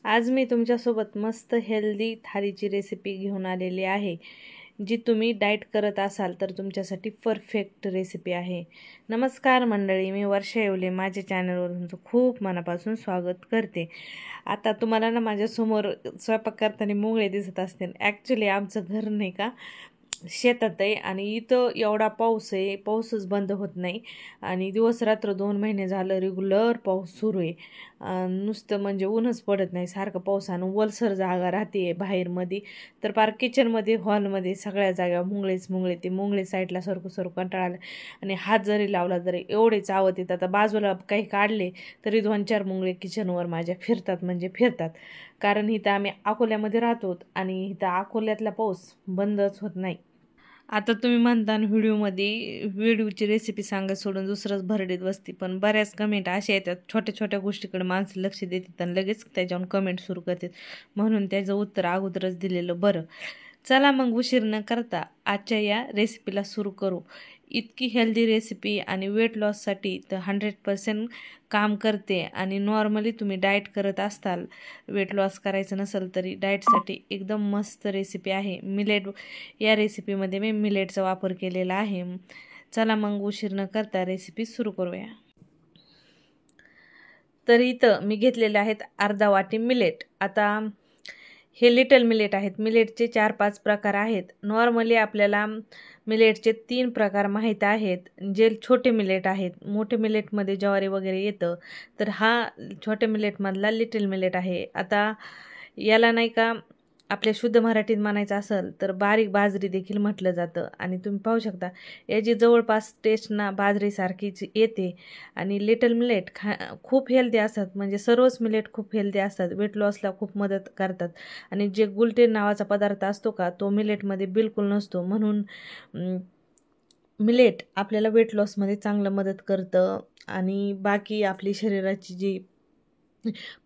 आज मी तुमच्यासोबत मस्त हेल्दी थालीची रेसिपी घेऊन आलेली आहे, जी तुम्ही डाएट करत असाल तर तुमच्यासाठी परफेक्ट रेसिपी आहे। नमस्कार मंडळी, मी वर्षा येवले माझ्या चॅनलवर तुमचं खूप मनापासून स्वागत करते। आता तुम्हाला ना माझ्यासमोर स्वयंपाक करताना मुंगळे दिसत असतील। ॲक्च्युली आमचं घर नाही का शेतात आहे आणि इथं एवढा पाऊस आहे, पाऊसच बंद होत नाही आणि दिवस रात्र 2 महिने झालं रेग्युलर पाऊस सुरू आहे। नुसतं म्हणजे ऊनच पडत नाही, सारखं पावसानं ओलसर जागा राहते बाहेरमध्ये, तर पार किचनमध्ये हॉलमध्ये सगळ्या जागा मुंगळे ते मुंगळे साईडला सरकू कंटाळा आला आणि हात जरी लावला तरी एवढे चावत येतात। आता बाजूला काही काढले तरी 2-4 मुंगळे किचनवर माझ्या फिरतात म्हणजे फिरतात, कारण इथं आम्ही अकोल्यामध्ये राहतो आणि इथं अकोल्यातला पाऊस बंदच होत नाही। आता तुम्ही म्हणता व्हिडिओची रेसिपी सांगत सोडून दुसरंच भरडीत बसती, पण बऱ्याच कमेंट अशा येतात छोट्या छोट्या गोष्टीकडे माणसं लक्ष देतात आणि लगेच त्याच्यावर कमेंट सुरू करतात, म्हणून त्याचं उत्तर अगोदरच दिलेलं बरं। चला मग उशीर न करता आजच्या या रेसिपीला सुरू करू। इतकी हेल्दी रेसिपी आणि वेट लॉससाठी तर 100% काम करते आणि नॉर्मली तुम्ही डाएट करत असताल, वेट लॉस करायचं नसेल तरी डाएटसाठी एकदम मस्त रेसिपी आहे। या रेसिपीमध्ये मी मिलेटचा वापर केलेला आहे। चला मग उशीर न करता रेसिपी सुरू करूया। तर इथं मी घेतलेले आहेत अर्धा वाटी मिलेट। आता हे लिटल मिलेट आहेत। मिलेटचे 4-5 प्रकार आहेत। नॉर्मली आपल्याला मिलेटचे 3 प्रकार माहीत आहेत, जे छोटे मिलेट आहेत। मोठे मिलेटमध्ये ज्वारी वगैरे येतं, तर हा छोट्या मिलेटमधला लिटल मिलेट आहे। आता याला नाही का आपल्या शुद्ध मराठीत म्हणायचं असेल तर बारीक बाजरी देखील म्हटलं जातं आणि तुम्ही पाहू शकता याची जवळपास टेस्ट ना बाजरीसारखीच येते। आणि लिटल मिलेट खूप हेल्दी असतात, म्हणजे सर्वच मिलेट खूप हेल्दी असतात, वेट लॉसला खूप मदत करतात आणि जे ग्लुटेन नावाचा पदार्थ असतो का तो मिलेटमध्ये बिलकुल नसतो, म्हणून मिलेट आपल्याला वेट लॉसमध्ये चांगलं मदत करतं आणि बाकी आपली शरीराची जी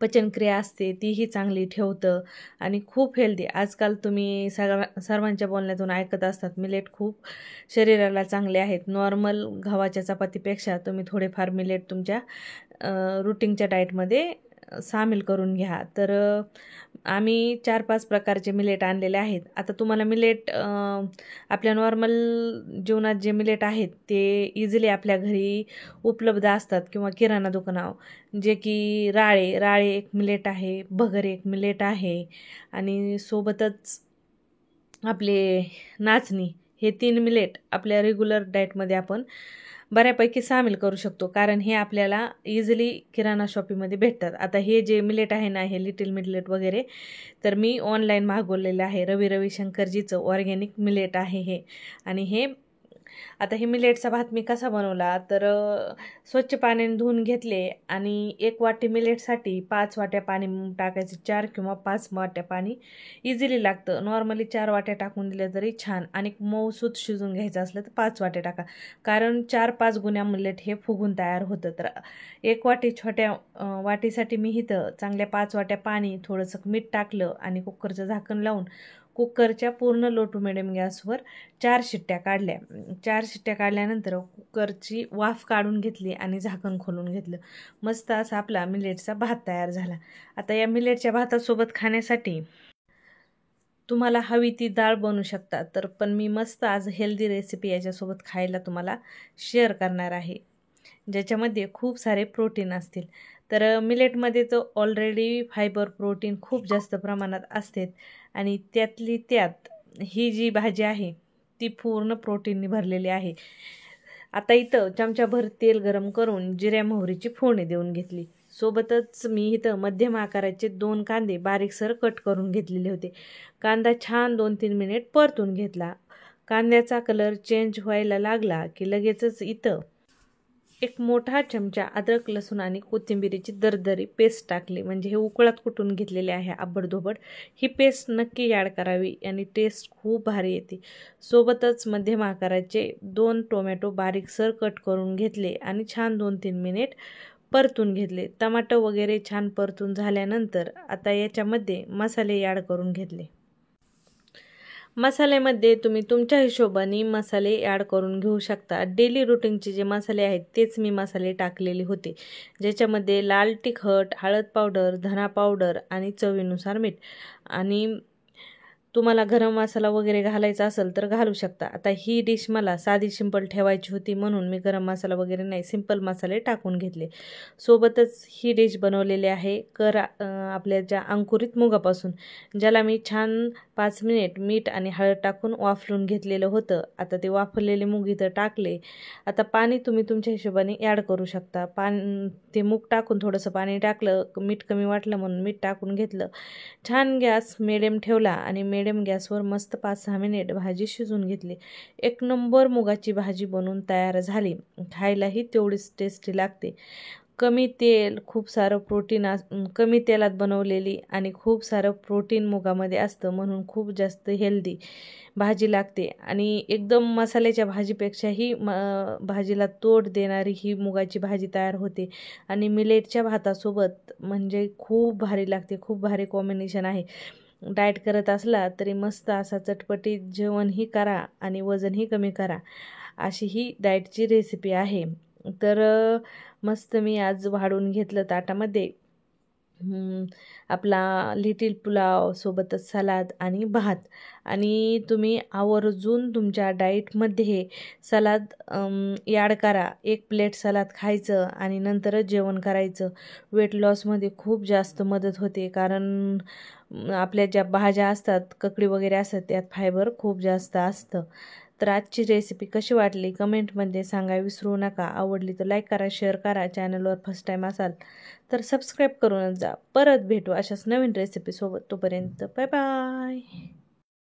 पचनक्रिया असते तीही चांगली ठेवतं आणि खूप हेल्दी। आजकाल तुम्ही सर्वांच्या बोलण्यातून ऐकत असतात मिलेट खूप शरीराला चांगले आहेत। नॉर्मल गव्हाच्या चपातीपेक्षा तुम्ही थोडेफार मिलेट तुमच्या रुटीनच्या डाएटमध्ये सामील करून घ्या। तर आम्ही 4-5 प्रकारचे मिलेट आणलेले आहेत। आता तुम्हाला मिलेट आपल्या नॉर्मल जीवनात जे मिलेट आहेत ते इझिली आपल्या घरी उपलब्ध असतात किंवा किराणा दुकानावर, जे की राळे एक मिलेट आहे, भगर एक मिलेट आहे आणि सोबतच आपले नाचणी, हे 3 मिलेट आपल्या रेग्युलर डाएटमध्ये आपण बऱ्यापैकी सामील करू शकतो, कारण हे आपल्याला इझिली किराणा शॉपीमध्ये भेटतात। आता हे जे मिलेट आहे ना, हे लिटिल मिलेट वगैरे, तर मी ऑनलाईन मागवलेलं आहे। रविशंकरजीचं ऑर्गॅनिक मिलेट आहे हे। आणि हे आता हे मिलेटचा भात मी कसा बनवला, तर स्वच्छ पाण्याने धुवून घेतले आणि 1 वाटी मिलेटसाठी 5 वाट्या पाणी टाकायचं। 4 किंवा 5 वाट्या पाणी इझिली लागतं। नॉर्मली 4 वाट्या टाकून दिल्या तरी छान, आणि मऊसूत शिजून घ्यायचं असलं तर 5 वाट्या टाका, कारण 4-5 गुण्या मिलेट हे फुगून तयार होतं। तर 1 वाटी छोट्या वाटीसाठी मी इथं चांगल्या 5 वाट्या पाणी, थोडंसं मीठ टाकलं आणि कुकरचं झाकण लावून कुकरच्या पूर्ण लो टू मिडियम गॅसवर 4 शिट्ट्या काढल्या। 4 शिट्ट्या काढल्यानंतर कुकरची वाफ काढून घेतली आणि झाकण खोलून घेतलं। मस्त असा आपला मिलेटचा भात तयार झाला। आता या मिलेटच्या भातासोबत खाण्यासाठी तुम्हाला हवी ती डाळ बनवू शकता, तर पण मी मस्त आज हेल्दी रेसिपी याच्यासोबत खायला तुम्हाला शेअर करणार आहे, ज्याच्यामध्ये खूप सारे प्रोटीन असतील। तर मिलेटमध्ये तर ऑलरेडी फायबर, प्रोटीन खूप जास्त प्रमाणात असते आणि त्यातली त्यात ही जी भाजी आहे ती पूर्ण प्रोटीनने भरलेली आहे। आता इथं चमचाभर तेल गरम करून जिऱ्या मोहरीची फोडणी देऊन घेतली। सोबतच मी इथं मध्यम आकाराचे 2 कांदे बारीकसर कट करून घेतलेले होते। कांदा छान 2-3 मिनिट परतून घेतला। कांद्याचा कलर चेंज व्हायला लागला की लगेचच इथं 1 मोठा चमचा अद्रक, लसूण आणि कोथिंबीरीची दरदरी पेस्ट टाकली, म्हणजे हे उकळात कुटून घेतलेले आहे आंबटधोबट। ही पेस्ट नक्की ॲड करावी आणि टेस्ट खूप भारी येते। सोबतच मध्यम आकाराचे 2 टोमॅटो बारीकसर कट करून घेतले आणि छान 2-3 मिनिट परतून घेतले। टमाटर वगैरे छान परतून झाल्यानंतर आता याच्यामध्ये मसाले ॲड करून घेतले। मसाल्यामध्ये तुम्ही तुमच्या हिशोबाने मसाले ॲड करून घेऊ शकता. डेली रुटीनचे जे मसाले आहेत तेच मी मसाले टाकलेले होते, ज्याच्यामध्ये लाल तिखट, हळद पावडर, धना पावडर आणि चवीनुसार मीठ. आणि तुम्हाला गरम मसाला वगैरे घालायचा असेल तर घालू शकता. आता ही डिश मला साधी सिंपल ठेवायची होती म्हणून मी गरम मसाला वगैरे नाही, सिंपल मसाले टाकून घेतले. सोबतच ही डिश बनवलेली आहे आपल्या ज्या अंकुरित मुगापासून, ज्याला मी छान 5 मिनिट मीठ आणि हळद टाकून वाफलून घेतलेलं होतं. आता ते वाफरलेले मूग इथं टाकले. आता पाणी तुम्ही तुमच्या हिशोबाने ॲड करू शकता. ते मूग टाकून थोडंसं पाणी टाकलं, मीठ कमी वाटलं म्हणून मीठ टाकून घेतलं. छान गॅस मिडियम ठेवला आणि मिडियम गॅसवर मस्त 5-6 मिनिट भाजी शिजवून घेतली. एक नंबर मुगाची भाजी बनवून तयार झाली. खायलाही तेवढीच टेस्टी लागते. कमी तेल, खूप सारं प्रोटीन कमी तेलात बनवलेली आणि खूप सारं प्रोटीन मुगामध्ये असतं म्हणून खूप जास्त हेल्दी भाजी लागते. आणि एकदम मसाल्याच्या भाजीपेक्षाही भाजीला तोड देणारी ही मुगाची भाजी तयार होते. आणि मिलेटच्या भातासोबत म्हणजे खूप भारी लागते, खूप भारी कॉम्बिनेशन आहे. डाएट करत असला तरी मस्त असा चटपटीत जेवणही करा आणि वजनही कमी करा, अशी ही डाएटची रेसिपी आहे. तर मस्त मी आज वाढून घेतलं ताटामध्ये आपला लिटिल पुलाव, सोबतच सलाद आणि भात. आणि तुम्ही आवर्जून तुमच्या डाएटमध्ये सलाद ॲड करा. 1 प्लेट सलाद खायचं आणि नंतरच जेवण करायचं. वेट लॉसमध्ये खूप जास्त मदत होते, कारण आपल्या ज्या भाज्या असतात, ककडी वगैरे असतात, त्यात फायबर खूप जास्त असतं. तर आजची रेसिपी कशी वाटली कमेंटमध्ये सांगा विसरू नका. आवडली तर लाईक करा, शेअर करा. चॅनलवर फर्स्ट टाईम असाल तर सबस्क्राईब करूनच जा. परत भेटू अशाच नवीन रेसिपीसोबत. तोपर्यंत बाय बाय.